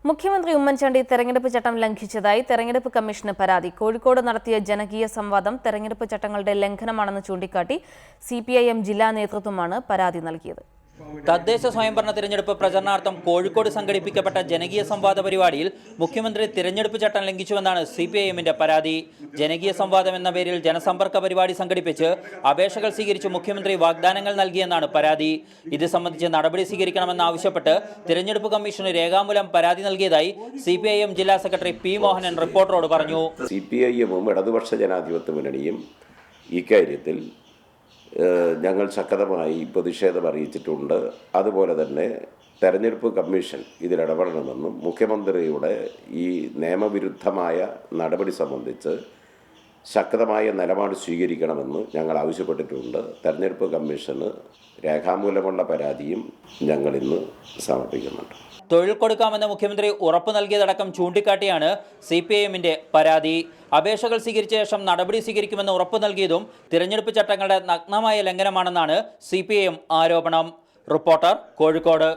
മുഖ്യമന്ത്രി ഉമ്മൻചാണ്ടി തെരഞ്ഞെടുപ്പ് ചട്ടം ലംഘിച്ചതായി തെരഞ്ഞെടുപ്പ് കമ്മീഷന് പരാതി. കോഴിക്കോട് നടത്തിയ ജനകീയ സംവാദം തെരഞ്ഞെടുപ്പ് ചട്ടങ്ങളുടെ ലംഘനമാണെന്ന് ചൂണ്ടിക്കാട്ടി സിപിഐഎം ജില്ലാ നേതൃത്വമാണ് പരാതി നൽകിയത്. തദ്ദേശ സ്വയംഭരണ തിരഞ്ഞെടുപ്പ് പ്രചരണാർത്ഥം കോഴിക്കോട് സംഘടിപ്പിക്കപ്പെട്ട ജനകീയ സംവാദ പരിപാടിയിൽ മുഖ്യമന്ത്രി തിരഞ്ഞെടുപ്പ് ചട്ടം ലംഘിച്ചുവെന്നാണ് സിപിഐഎമ്മിന്റെ പരാതി. ജനകീയ സംവാദം എന്ന പേരിൽ ജനസമ്പർക്ക പരിപാടി സംഘടിപ്പിച്ച് അപേക്ഷകൾ സ്വീകരിച്ച് മുഖ്യമന്ത്രി വാഗ്ദാനങ്ങൾ നൽകിയെന്നാണ് പരാതി. ഇത് സംബന്ധിച്ച് നടപടി സ്വീകരിക്കണമെന്നാവശ്യപ്പെട്ട് തിരഞ്ഞെടുപ്പ് കമ്മീഷന് രേഖാമൂലം പരാതി നൽകിയതായി സിപിഐഎം ജില്ലാ സെക്രട്ടറി പി മോഹനൻ റിപ്പോർട്ടറോട് പറഞ്ഞു. സിപിഐഎമ്മും ഇടതുപക്ഷ ജനാധിപത്യ മുന്നണിയും ഇക്കാര്യത്തിൽ ഞങ്ങൾ ശക്തമായി പ്രതിഷേധം അറിയിച്ചിട്ടുണ്ട്. അതുപോലെ തന്നെ തെരഞ്ഞെടുപ്പ് കമ്മീഷൻ ഇതിലിടപെടണമെന്നും മുഖ്യമന്ത്രിയുടെ ഈ നിയമവിരുദ്ധമായ നടപടി സംബന്ധിച്ച് ശക്തമായ നിലപാട് സ്വീകരിക്കണമെന്ന് ഞങ്ങൾ ആവശ്യപ്പെട്ടിട്ടുണ്ട്. തെരഞ്ഞെടുപ്പ് കമ്മീഷന് രേഖാമൂലമുള്ള പരാതിയും ഞങ്ങൾ ഇന്ന് സമർപ്പിക്കുന്നുണ്ട്. തൊഴിൽ കൊടുക്കാമെന്ന് മുഖ്യമന്ത്രി ഉറപ്പു നൽകിയതടക്കം ചൂണ്ടിക്കാട്ടിയാണ് സിപിഐഎമ്മിന്റെ പരാതി. അപേക്ഷകൾ സ്വീകരിച്ച ശേഷം നടപടി സ്വീകരിക്കുമെന്ന് ഉറപ്പു നൽകിയതും തിരഞ്ഞെടുപ്പ് ചട്ടങ്ങളുടെ നഗ്നമായ ലംഘനമാണെന്നാണ് സിപിഐഎം ആരോപണം. റിപ്പോർട്ടർ, കോഴിക്കോട്.